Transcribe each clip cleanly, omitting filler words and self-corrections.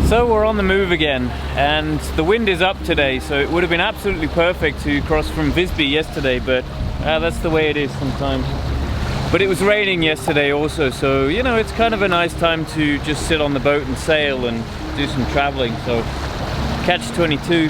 So we're on the move again, and the wind is up today, so it would have been absolutely perfect to cross from Visby yesterday, but that's the way it is sometimes. But it was raining yesterday also, so you know, it's kind of a nice time to just sit on the boat and sail and do some traveling, so catch 22.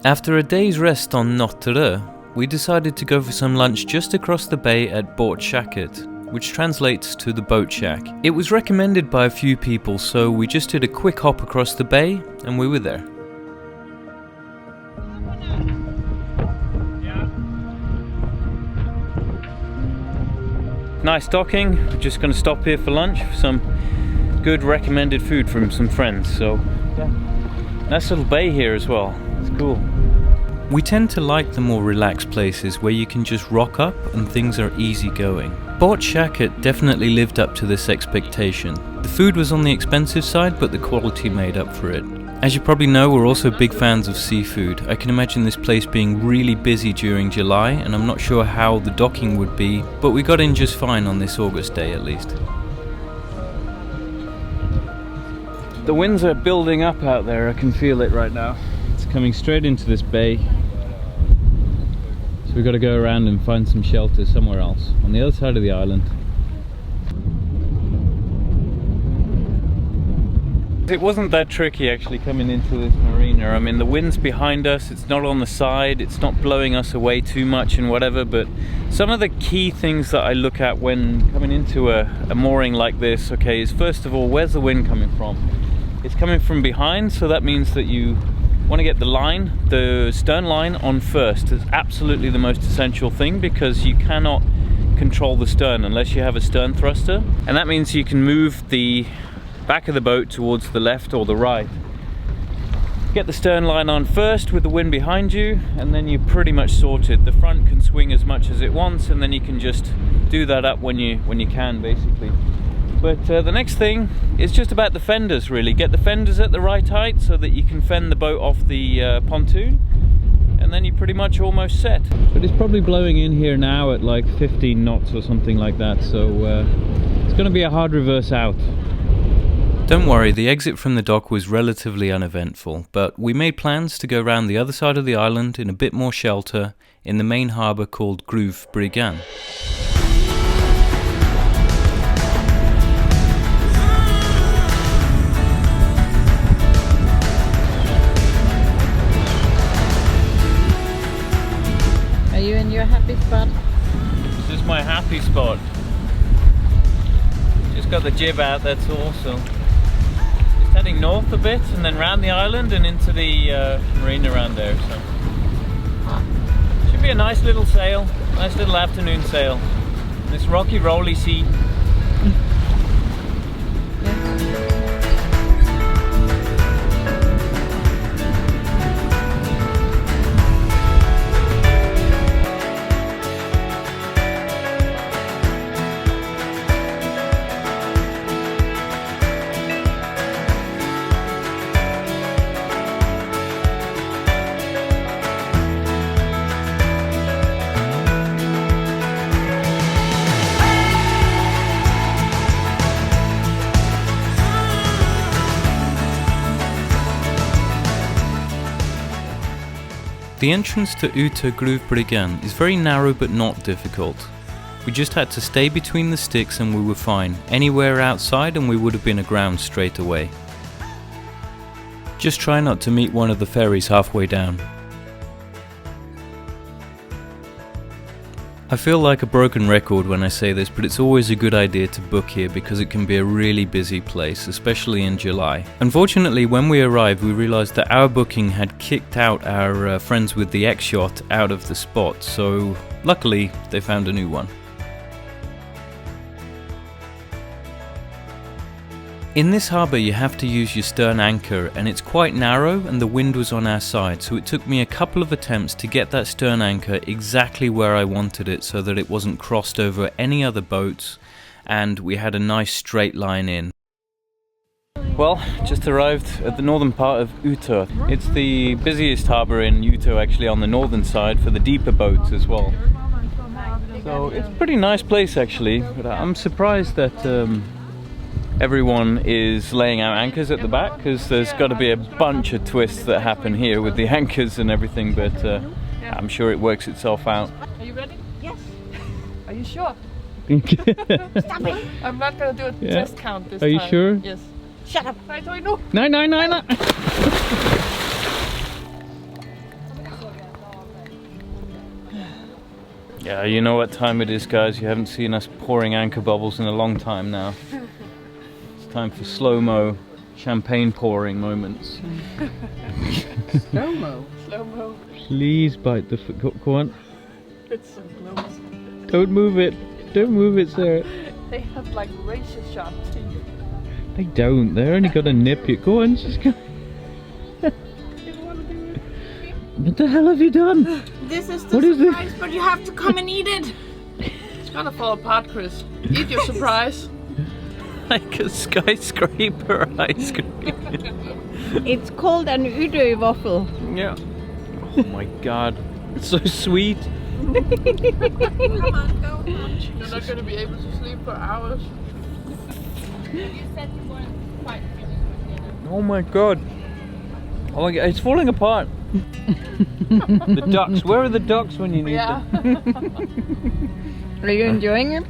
After a day's rest on Utö, we decided to go for some lunch just across the bay at Båtshacket, which translates to the boat shack. It was recommended by a few people, so we just did a quick hop across the bay and we were there. Nice docking. We're just going to stop here for lunch for some good recommended food from some friends. So yeah, nice little bay here as well. It's cool. We tend to like the more relaxed places where you can just rock up and things are easy going. Båtshacket definitely lived up to this expectation. The food was on the expensive side, but the quality made up for it. As you probably know, we're also big fans of seafood. I can imagine this place being really busy during July, and I'm not sure how the docking would be, but we got in just fine on this August day at least. The winds are building up out there, I can feel it right now. It's coming straight into this bay. So we've got to go around and find some shelter somewhere else, on the other side of the island. It wasn't that tricky actually coming into this marina. I mean, the wind's behind us, it's not on the side, it's not blowing us away too much and whatever, but some of the key things that I look at when coming into a mooring like this, okay, is first of all, where's the wind coming from? It's coming from behind, so that means that you want to get the stern line on first. It's absolutely the most essential thing, because you cannot control the stern unless you have a stern thruster, and that means you can move the back of the boat towards the left or the right. Get the stern line on first with the wind behind you, and then you're pretty much sorted. The front can swing as much as it wants, and then you can just do that up when you can, basically. But the next thing is just about the fenders, really. Get the fenders at the right height so that you can fend the boat off the pontoon, and then you're pretty much almost set. But it's probably blowing in here now at like 15 knots or something like that, so it's going to be a hard reverse out. Don't worry, the exit from the dock was relatively uneventful, but we made plans to go round the other side of the island in a bit more shelter in the main harbour called Gruvbryggan. Are you in your happy spot? This is my happy spot. Just got the jib out, that's all, so just heading north a bit and then round the island and into the marina around there. So should be a nice little sail, nice little afternoon sail. This rocky rolly sea. The entrance to Utö Gruvbryggan is very narrow but not difficult. We just had to stay between the sticks and we were fine. Anywhere outside and we would have been aground straight away. Just try not to meet one of the ferries halfway down. I feel like a broken record when I say this, but it's always a good idea to book here because it can be a really busy place, especially in July. Unfortunately, when we arrived, we realized that our booking had kicked out our friends with the X-Yacht out of the spot, so luckily they found a new one. In this harbour you have to use your stern anchor, and it's quite narrow and the wind was on our side, so it took me a couple of attempts to get that stern anchor exactly where I wanted it so that it wasn't crossed over any other boats and we had a nice straight line in. Well, just arrived at the northern part of Utö. It's the busiest harbour in Utö, actually, on the northern side for the deeper boats as well. So it's a pretty nice place actually, but I'm surprised that everyone is laying out anchors at the back, because there's got to be a bunch of twists that happen here with the anchors and everything, but I'm sure it works itself out. Are you ready? Yes. Are you sure? Stop it. I'm not gonna do a test count this time. Are you sure? Yes. Shut up. I don't know. No, no, no, no. Yeah, you know what time it is, guys. You haven't seen us pouring anchor bubbles in a long time now. It's time for slow-mo champagne pouring moments. Slow-mo. Slow-mo. Please bite the foot. Go on. It's so close. Don't move it. Don't move it, Sarah. They have like razor sharp teeth. They don't. They're only gonna nip you. Go on, just go. What the hell have you done? This is the What is surprise, but you have to come and eat it. It's gonna fall apart, Chris. Eat your surprise. Like a skyscraper ice cream. It's called an Utö waffle. Yeah. Oh my god. It's so sweet. You're not gonna be able to sleep for hours. Oh my god. Oh my god, it's falling apart. The ducks. Where are the ducks when you need them? Are you enjoying it?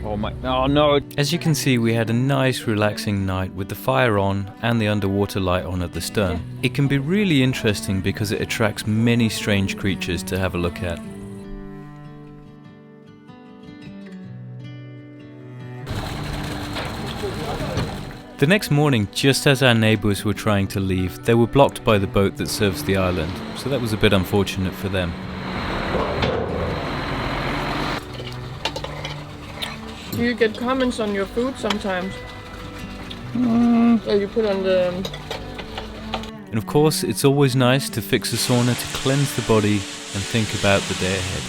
Oh my. Oh no. As you can see, we had a nice relaxing night with the fire on and the underwater light on at the stern. It can be really interesting because it attracts many strange creatures to have a look at. The next morning, just as our neighbours were trying to leave, they were blocked by the boat that serves the island, so that was a bit unfortunate for them. Do you get comments on your food sometimes? Or you put on the... And of course, it's always nice to fix a sauna to cleanse the body and think about the day ahead.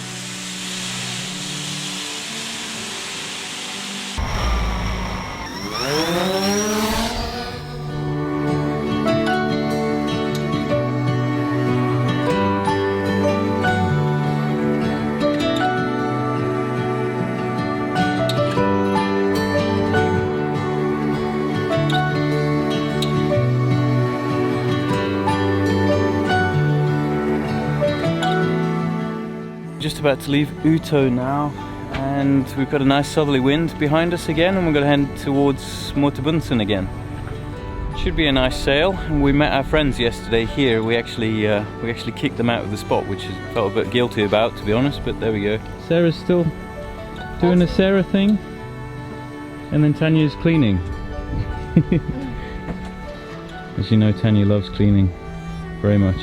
Just about to leave Utö now, and we've got a nice southerly wind behind us again, and we're going to head towards Mörtö Bunsön again. Should be a nice sail, and we met our friends yesterday here. We actually kicked them out of the spot, which I felt a bit guilty about, to be honest, but there we go. Sarah's still doing the Sarah thing, and then Tanya's cleaning. As you know, Tanya loves cleaning very much.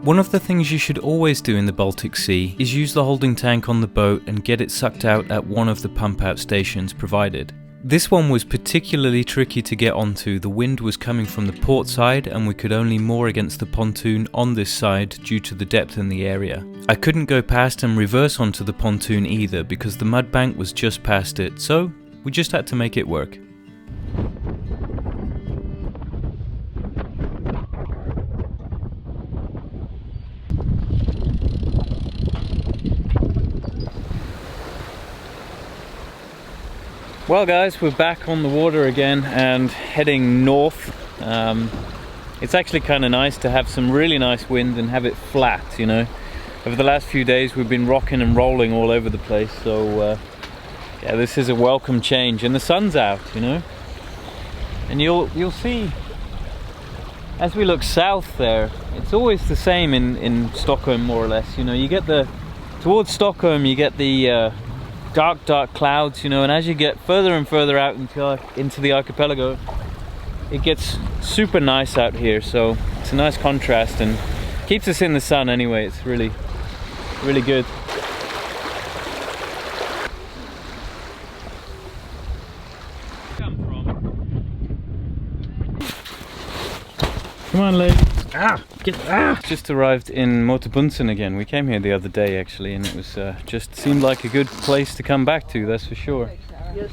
One of the things you should always do in the Baltic Sea is use the holding tank on the boat and get it sucked out at one of the pump out stations provided. This one was particularly tricky to get onto. The wind was coming from the port side and we could only moor against the pontoon on this side due to the depth in the area. I couldn't go past and reverse onto the pontoon either because the mud bank was just past it, so we just had to make it work. Well guys, we're back on the water again and heading north. It's actually kind of nice to have some really nice wind and have it flat, you know. Over the last few days we've been rocking and rolling all over the place, so yeah, this is a welcome change, and the sun's out, you know. And you'll see as we look south there, it's always the same in Stockholm more or less, you know. You get towards Stockholm you get the dark clouds, you know, and as you get further and further out into the archipelago, it gets super nice out here, so it's a nice contrast and keeps us in the sun anyway. It's really good. Come on, lady. Just arrived in Mörtö Bunsön again. We came here the other day actually, and it was just seemed like a good place to come back to, that's for sure. Yes.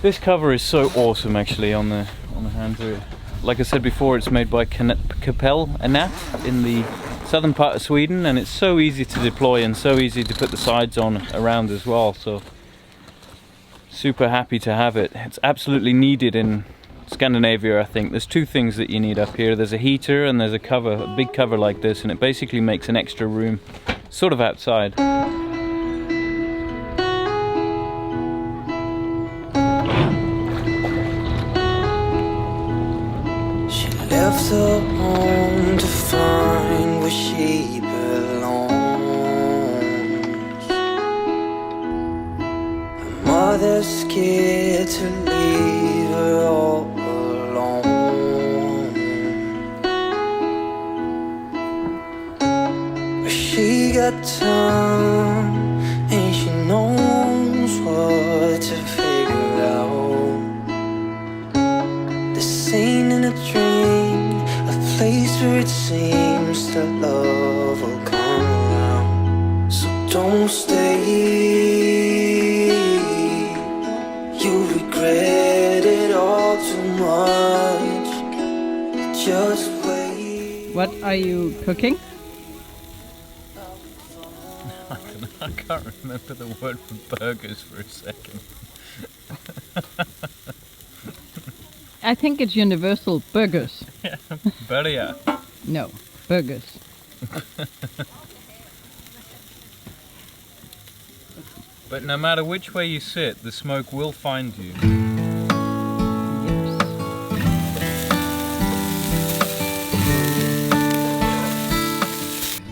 This cover is so awesome actually on the hand here. Like I said before, it's made by Capell Anat in the southern part of Sweden, and it's so easy to deploy and so easy to put the sides on around as well. So super happy to have it. It's absolutely needed in Scandinavia, I think. There's two things that you need up here. There's a heater and there's a cover, a big cover like this, and it basically makes an extra room, sort of outside. She left her home to find where she belongs. Her mother's scared to leave her all alone. But she got time and she knows what to figure out. This ain't in a dream, a place where it seems that love will come around. So don't stay, you regret it all too much. Just wait. What are you cooking? I can't remember the word for burgers for a second. I think it's universal. Burgers. Yeah, burger. No, burgers. But no matter which way you sit, the smoke will find you.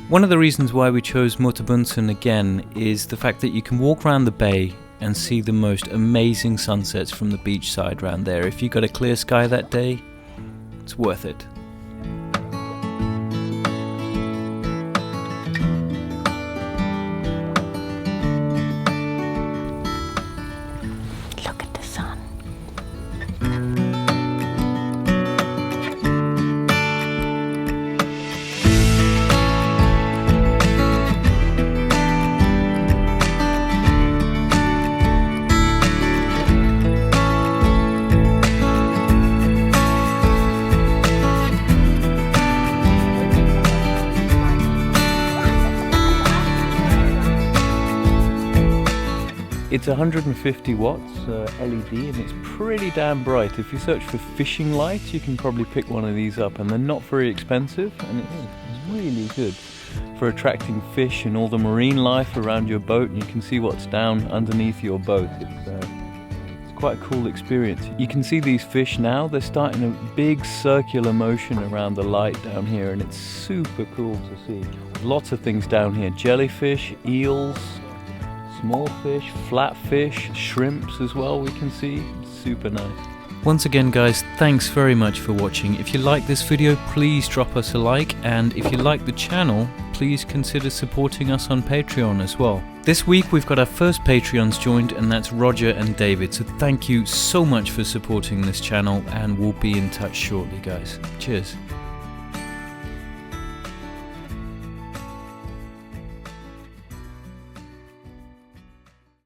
One of the reasons why we chose Mörtö Bunsön again is the fact that you can walk around the bay and see the most amazing sunsets from the beach side round there. If you got a clear sky that day, it's worth it. Look at the sun. It's 150 watts LED and it's pretty damn bright. If you search for fishing lights, you can probably pick one of these up, and they're not very expensive, and it's really good for attracting fish and all the marine life around your boat, and you can see what's down underneath your boat. It's quite a cool experience. You can see these fish now, they're starting a big circular motion around the light down here, and it's super cool to see. Lots of things down here, jellyfish, eels, small fish, flatfish, shrimps as well we can see. Super nice. Once again guys, thanks very much for watching. If you like this video, please drop us a like, and if you like the channel, please consider supporting us on Patreon as well. This week we've got our first Patreons joined, and that's Roger and David, so thank you so much for supporting this channel, and we'll be in touch shortly guys. Cheers.